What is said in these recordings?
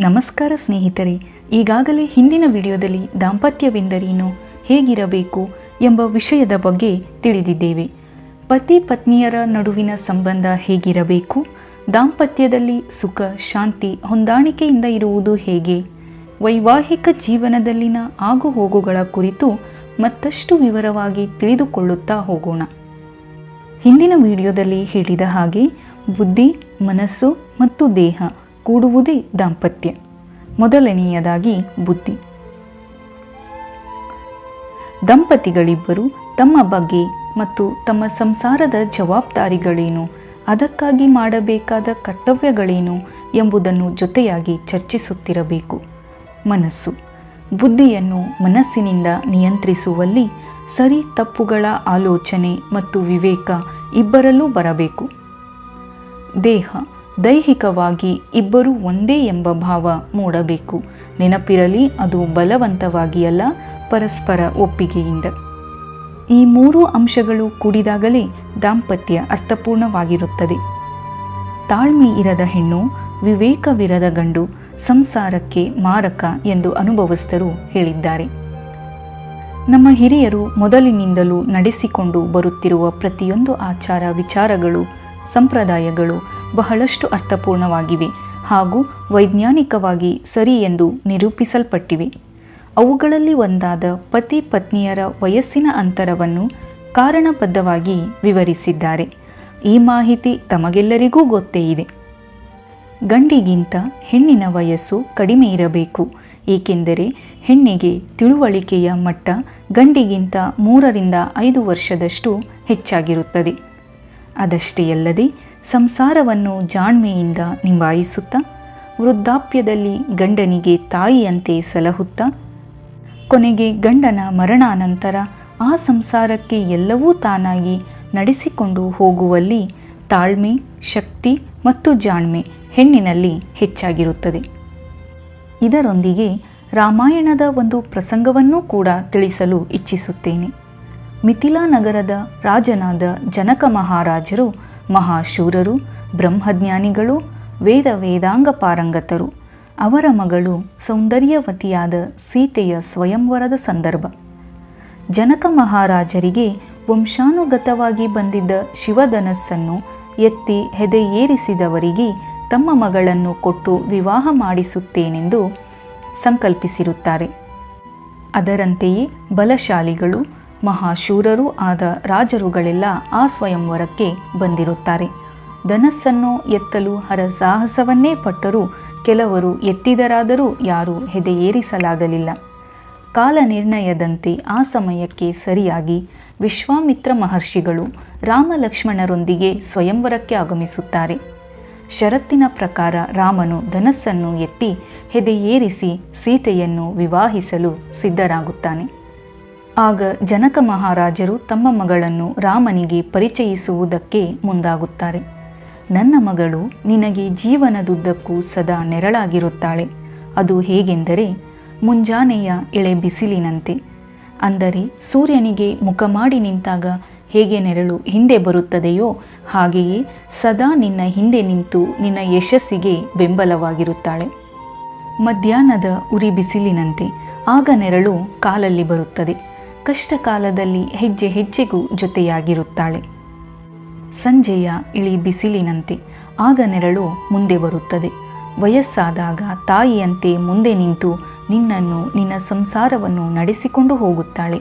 ನಮಸ್ಕಾರ ಸ್ನೇಹಿತರೆ, ಈಗಾಗಲೇ ಹಿಂದಿನ ವಿಡಿಯೋದಲ್ಲಿ ದಾಂಪತ್ಯವೆಂದರೇನು, ಹೇಗಿರಬೇಕು ಎಂಬ ವಿಷಯದ ಬಗ್ಗೆ ತಿಳಿದಿದ್ದೇವೆ. ಪತಿ ಪತ್ನಿಯರ ನಡುವಿನ ಸಂಬಂಧ ಹೇಗಿರಬೇಕು, ದಾಂಪತ್ಯದಲ್ಲಿ ಸುಖ ಶಾಂತಿ ಹೊಂದಾಣಿಕೆಯಿಂದ ಇರುವುದು ಹೇಗೆ, ವೈವಾಹಿಕ ಜೀವನದಲ್ಲಿನ ಆಗುಹೋಗುಗಳ ಕುರಿತು ಮತ್ತಷ್ಟು ವಿವರವಾಗಿ ತಿಳಿದುಕೊಳ್ಳುತ್ತಾ ಹೋಗೋಣ. ಹಿಂದಿನ ವಿಡಿಯೋದಲ್ಲಿ ಹೇಳಿದ ಹಾಗೆ ಬುದ್ಧಿ, ಮನಸ್ಸು ಮತ್ತು ದೇಹ ಕೂಡುವುದೇ ದಾಂಪತ್ಯ. ಮೊದಲನೆಯದಾಗಿ ಬುದ್ಧಿ. ದಂಪತಿಗಳಿಬ್ಬರು ತಮ್ಮ ಬಗ್ಗೆ ಮತ್ತು ತಮ್ಮ ಸಂಸಾರದ ಜವಾಬ್ದಾರಿಗಳೇನು, ಅದಕ್ಕಾಗಿ ಮಾಡಬೇಕಾದ ಕರ್ತವ್ಯಗಳೇನು ಎಂಬುದನ್ನು ಜೊತೆಯಾಗಿ ಚರ್ಚಿಸುತ್ತಿರಬೇಕು. ಮನಸ್ಸು. ಬುದ್ಧಿಯನ್ನು ಮನಸ್ಸಿನಿಂದ ನಿಯಂತ್ರಿಸುವಲ್ಲಿ ಸರಿ ತಪ್ಪುಗಳ ಆಲೋಚನೆ ಮತ್ತು ವಿವೇಕ ಇಬ್ಬರಲ್ಲೂ ಬರಬೇಕು. ದೇಹ. ದೈಹಿಕವಾಗಿ ಇಬ್ಬರೂ ಒಂದೇ ಎಂಬ ಭಾವ ಮೂಡಬೇಕು. ನೆನಪಿರಲಿ, ಅದು ಬಲವಂತವಾಗಿ ಅಲ್ಲ, ಪರಸ್ಪರ ಒಪ್ಪಿಗೆಯಿಂದ. ಈ ಮೂರು ಅಂಶಗಳು ಕೂಡಿದಾಗಲೇ ದಾಂಪತ್ಯ ಅರ್ಥಪೂರ್ಣವಾಗಿರುತ್ತದೆ. ತಾಳ್ಮೆ ಇರದ ಹೆಣ್ಣು, ವಿವೇಕವಿರದ ಗಂಡು ಸಂಸಾರಕ್ಕೆ ಮಾರಕ ಎಂದು ಅನುಭವಸ್ಥರು ಹೇಳಿದ್ದಾರೆ. ನಮ್ಮ ಹಿರಿಯರು ಮೊದಲಿನಿಂದಲೂ ನಡೆಸಿಕೊಂಡು ಬರುತ್ತಿರುವ ಪ್ರತಿಯೊಂದು ಆಚಾರ ವಿಚಾರಗಳು, ಸಂಪ್ರದಾಯಗಳು ಬಹಳಷ್ಟು ಅರ್ಥಪೂರ್ಣವಾಗಿವೆ ಹಾಗೂ ವೈಜ್ಞಾನಿಕವಾಗಿ ಸರಿ ಎಂದು ನಿರೂಪಿಸಲ್ಪಟ್ಟಿವೆ. ಅವುಗಳಲ್ಲಿ ಒಂದಾದ ಪತಿ ಪತ್ನಿಯರ ವಯಸ್ಸಿನ ಅಂತರವನ್ನು ಕಾರಣಬದ್ಧವಾಗಿ ವಿವರಿಸಿದ್ದಾರೆ. ಈ ಮಾಹಿತಿ ತಮಗೆಲ್ಲರಿಗೂ ಗೊತ್ತೇ ಇದೆ. ಗಂಡಿಗಿಂತ ಹೆಣ್ಣಿನ ವಯಸ್ಸು ಕಡಿಮೆ ಇರಬೇಕು, ಏಕೆಂದರೆ ಹೆಣ್ಣಿಗೆ ತಿಳುವಳಿಕೆಯ ಮಟ್ಟ ಗಂಡಿಗಿಂತ 3-5 ವರ್ಷದಷ್ಟು ಹೆಚ್ಚಾಗಿರುತ್ತದೆ. ಅದಷ್ಟೇ ಅಲ್ಲದೆ ಸಂಸಾರವನ್ನು ಜಾಣ್ಮೆಯಿಂದ ನಿಭಾಯಿಸುತ್ತಾ, ವೃದ್ಧಾಪ್ಯದಲ್ಲಿ ಗಂಡನಿಗೆ ತಾಯಿಯಂತೆ ಸಲಹುತ್ತಾ, ಕೊನೆಗೆ ಗಂಡನ ಮರಣಾನಂತರ ಆ ಸಂಸಾರಕ್ಕೆ ಎಲ್ಲವೂ ತಾನಾಗಿ ನಡೆಸಿಕೊಂಡು ಹೋಗುವಲ್ಲಿ ತಾಳ್ಮೆ, ಶಕ್ತಿ ಮತ್ತು ಜಾಣ್ಮೆ ಹೆಣ್ಣಿನಲ್ಲಿ ಹೆಚ್ಚಾಗಿರುತ್ತದೆ. ಇದರೊಂದಿಗೆ ರಾಮಾಯಣದ ಒಂದು ಪ್ರಸಂಗವನ್ನೂ ಕೂಡ ತಿಳಿಸಲು ಇಚ್ಛಿಸುತ್ತೇನೆ. ಮಿಥಿಲಾ ನಗರದ ರಾಜನಾದ ಜನಕ ಮಹಾರಾಜರು ಮಹಾಶೂರರು, ಬ್ರಹ್ಮಜ್ಞಾನಿಗಳು, ವೇದಾಂಗ ಪಾರಂಗತರು. ಅವರ ಮಗಳು ಸೌಂದರ್ಯವತಿಯಾದ ಸೀತೆಯ ಸ್ವಯಂವರದ ಸಂದರ್ಭ. ಜನಕ ಮಹಾರಾಜರಿಗೆ ವಂಶಾನುಗತವಾಗಿ ಬಂದಿದ್ದ ಶಿವಧನಸ್ಸನ್ನು ಎತ್ತಿ ಹೆದೆಯೇರಿಸಿದವರಿಗೆ ತಮ್ಮ ಮಗಳನ್ನು ಕೊಟ್ಟು ವಿವಾಹ ಮಾಡಿಸುತ್ತೇನೆಂದು ಸಂಕಲ್ಪಿಸಿರುತ್ತಾರೆ. ಅದರಂತೆಯೇ ಬಲಶಾಲಿಗಳು, ಮಹಾಶೂರರೂ ಆದ ರಾಜರುಗಳೆಲ್ಲ ಆ ಸ್ವಯಂವರಕ್ಕೆ ಬಂದಿರುತ್ತಾರೆ. ಧನಸ್ಸನ್ನು ಎತ್ತಲು ಹರಸಾಹಸವನ್ನೇ ಪಟ್ಟರೂ ಕೆಲವರು ಎತ್ತಿದರಾದರೂ ಯಾರೂ ಹೆದೆಯೇರಿಸಲಾಗಲಿಲ್ಲ. ಕಾಲ ನಿರ್ಣಯದಂತೆ ಆ ಸಮಯಕ್ಕೆ ಸರಿಯಾಗಿ ವಿಶ್ವಾಮಿತ್ರ ಮಹರ್ಷಿಗಳು ರಾಮ-ಲಕ್ಷ್ಮಣರೊಂದಿಗೆ ಸ್ವಯಂವರಕ್ಕೆ ಆಗಮಿಸುತ್ತಾರೆ. ಷರತ್ತಿನ ಪ್ರಕಾರ ರಾಮನು ಧನಸ್ಸನ್ನು ಎತ್ತಿ ಹೆದೆಯೇರಿಸಿ ಸೀತೆಯನ್ನು ವಿವಾಹಿಸಲು ಸಿದ್ಧರಾಗುತ್ತಾನೆ. ಆಗ ಜನಕ ಮಹಾರಾಜರು ತಮ್ಮ ಮಗಳನ್ನು ರಾಮನಿಗೆ ಪರಿಚಯಿಸುವುದಕ್ಕೆ ಮುಂದಾಗುತ್ತಾರೆ. ನನ್ನ ಮಗಳು ನಿನಗೆ ಜೀವನದುದ್ದಕ್ಕೂ ಸದಾ ನೆರಳಾಗಿರುತ್ತಾಳೆ. ಅದು ಹೇಗೆಂದರೆ ಮುಂಜಾನೆಯ ಎಳೆ ಬಿಸಿಲಿನಂತೆ. ಅಂದರೆ ಸೂರ್ಯನಿಗೆ ಮುಖ ಮಾಡಿ ನಿಂತಾಗ ಹೇಗೆ ನೆರಳು ಹಿಂದೆ ಬರುತ್ತದೆಯೋ ಹಾಗೆಯೇ ಸದಾ ನಿನ್ನ ಹಿಂದೆ ನಿಂತು ನಿನ್ನ ಯಶಸ್ಸಿಗೆ ಬೆಂಬಲವಾಗಿರುತ್ತಾಳೆ. ಮಧ್ಯಾಹ್ನದ ಉರಿ ಬಿಸಿಲಿನಂತೆ. ಆಗ ನೆರಳು ಕಾಲಲ್ಲಿ ಬರುತ್ತದೆ. ಕಷ್ಟ ಕಾಲದಲ್ಲಿ ಹೆಜ್ಜೆ ಹೆಜ್ಜೆಗೂ ಜೊತೆಯಾಗಿರುತ್ತಾಳೆ. ಸಂಜೆಯ ಇಳಿ ಬಿಸಿಲಿನಂತೆ. ಆಗ ನೆರಳು ಮುಂದೆ ಬರುತ್ತದೆ. ವಯಸ್ಸಾದಾಗ ತಾಯಿಯಂತೆ ಮುಂದೆ ನಿಂತು ನಿನ್ನನ್ನು, ನಿನ್ನ ಸಂಸಾರವನ್ನು ನಡೆಸಿಕೊಂಡು ಹೋಗುತ್ತಾಳೆ.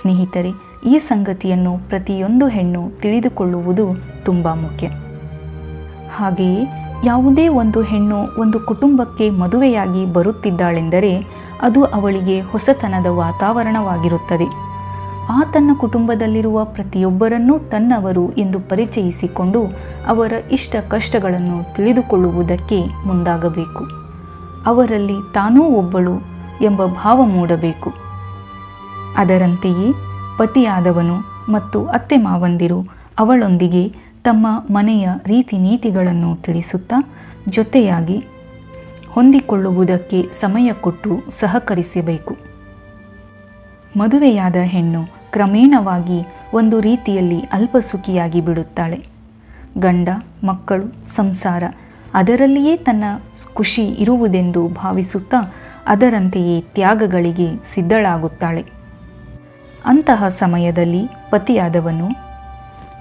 ಸ್ನೇಹಿತರೆ, ಈ ಸಂಗತಿಯನ್ನು ಪ್ರತಿಯೊಂದು ಹೆಣ್ಣು ತಿಳಿದುಕೊಳ್ಳುವುದು ತುಂಬ ಮುಖ್ಯ. ಹಾಗೆಯೇ ಯಾವುದೇ ಒಂದು ಹೆಣ್ಣು ಒಂದು ಕುಟುಂಬಕ್ಕೆ ಮದುವೆಯಾಗಿ ಬರುತ್ತಿದ್ದಾಳೆಂದರೆ ಅದು ಅವಳಿಗೆ ಹೊಸತನದ ವಾತಾವರಣವಾಗಿರುತ್ತದೆ. ಆ ತನ್ನ ಕುಟುಂಬದಲ್ಲಿರುವ ಪ್ರತಿಯೊಬ್ಬರನ್ನೂ ತನ್ನವರು ಎಂದು ಪರಿಚಯಿಸಿಕೊಂಡು ಅವರ ಇಷ್ಟ ಕಷ್ಟಗಳನ್ನು ತಿಳಿದುಕೊಳ್ಳುವುದಕ್ಕೆ ಮುಂದಾಗಬೇಕು. ಅವರಲ್ಲಿ ತಾನೂ ಒಬ್ಬಳು ಎಂಬ ಭಾವ ಮೂಡಬೇಕು. ಅದರಂತೆಯೇ ಪತಿಯಾದವನು ಮತ್ತು ಅತ್ತೆ ಮಾವಂದಿರು ಅವಳೊಂದಿಗೆ ತಮ್ಮ ಮನೆಯ ರೀತಿ ನೀತಿಗಳನ್ನು ತಿಳಿಸುತ್ತಾ ಜೊತೆಯಾಗಿ ಹೊಂದಿಕೊಳ್ಳುವುದಕ್ಕೆ ಸಮಯ ಕೊಟ್ಟು ಸಹಕರಿಸಬೇಕು. ಮದುವೆಯಾದ ಹೆಣ್ಣು ಕ್ರಮೇಣವಾಗಿ ಒಂದು ರೀತಿಯಲ್ಲಿ ಅಲ್ಪಸುಖಿಯಾಗಿ ಬಿಡುತ್ತಾಳೆ. ಗಂಡ, ಮಕ್ಕಳು, ಸಂಸಾರ ಅದರಲ್ಲಿಯೇ ತನ್ನ ಖುಷಿ ಇರುವುದೆಂದು ಭಾವಿಸುತ್ತಾ ಅದರಂತೆಯೇ ತ್ಯಾಗಗಳಿಗೆ ಸಿದ್ಧಳಾಗುತ್ತಾಳೆ. ಅಂತಹ ಸಮಯದಲ್ಲಿ ಪತಿಯಾದವನು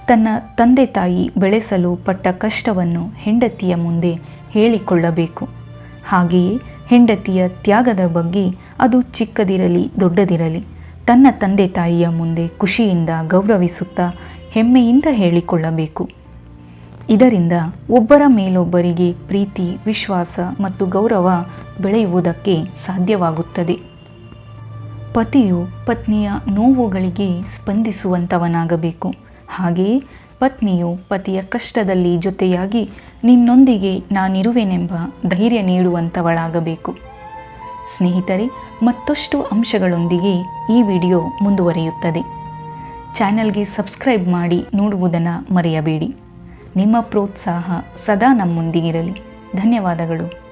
ತನ್ನ ತಂದೆ ತಾಯಿ ಬೆಳೆಸಲು ಪಟ್ಟ ಕಷ್ಟವನ್ನು ಹೆಂಡತಿಯ ಮುಂದೆ ಹೇಳಿಕೊಳ್ಳಬೇಕು. ಹಾಗೆಯೇ ಹೆಂಡತಿಯ ತ್ಯಾಗದ ಬಗ್ಗೆ ಅದು ಚಿಕ್ಕದಿರಲಿ ದೊಡ್ಡದಿರಲಿ ತನ್ನ ತಂದೆ ತಾಯಿಯ ಮುಂದೆ ಖುಷಿಯಿಂದ ಗೌರವಿಸುತ್ತಾ ಹೆಮ್ಮೆಯಿಂದ ಹೇಳಿಕೊಳ್ಳಬೇಕು. ಇದರಿಂದ ಒಬ್ಬರ ಮೇಲೊಬ್ಬರಿಗೆ ಪ್ರೀತಿ, ವಿಶ್ವಾಸ ಮತ್ತು ಗೌರವ ಬೆಳೆಯುವುದಕ್ಕೆ ಸಾಧ್ಯವಾಗುತ್ತದೆ. ಪತಿಯು ಪತ್ನಿಯ ನೋವುಗಳಿಗೆ ಸ್ಪಂದಿಸುವಂಥವನಾಗಬೇಕು. ಹಾಗೆಯೇ ಪತ್ನಿಯು ಪತಿಯ ಕಷ್ಟದಲ್ಲಿ ಜೊತೆಯಾಗಿ ನಿನ್ನೊಂದಿಗೆ ನಾನಿರುವೆನೆಂಬ ಧೈರ್ಯ ನೀಡುವಂಥವಳಾಗಬೇಕು. ಸ್ನೇಹಿತರೆ, ಮತ್ತಷ್ಟು ಅಂಶಗಳೊಂದಿಗೆ ಈ ವಿಡಿಯೋ ಮುಂದುವರಿಯುತ್ತದೆ. ಚಾನಲ್ಗೆ ಸಬ್ಸ್ಕ್ರೈಬ್ ಮಾಡಿ ನೋಡುವುದನ್ನು ಮರೆಯಬೇಡಿ. ನಿಮ್ಮ ಪ್ರೋತ್ಸಾಹ ಸದಾ ನಮ್ಮೊಂದಿಗಿರಲಿ. ಧನ್ಯವಾದಗಳು.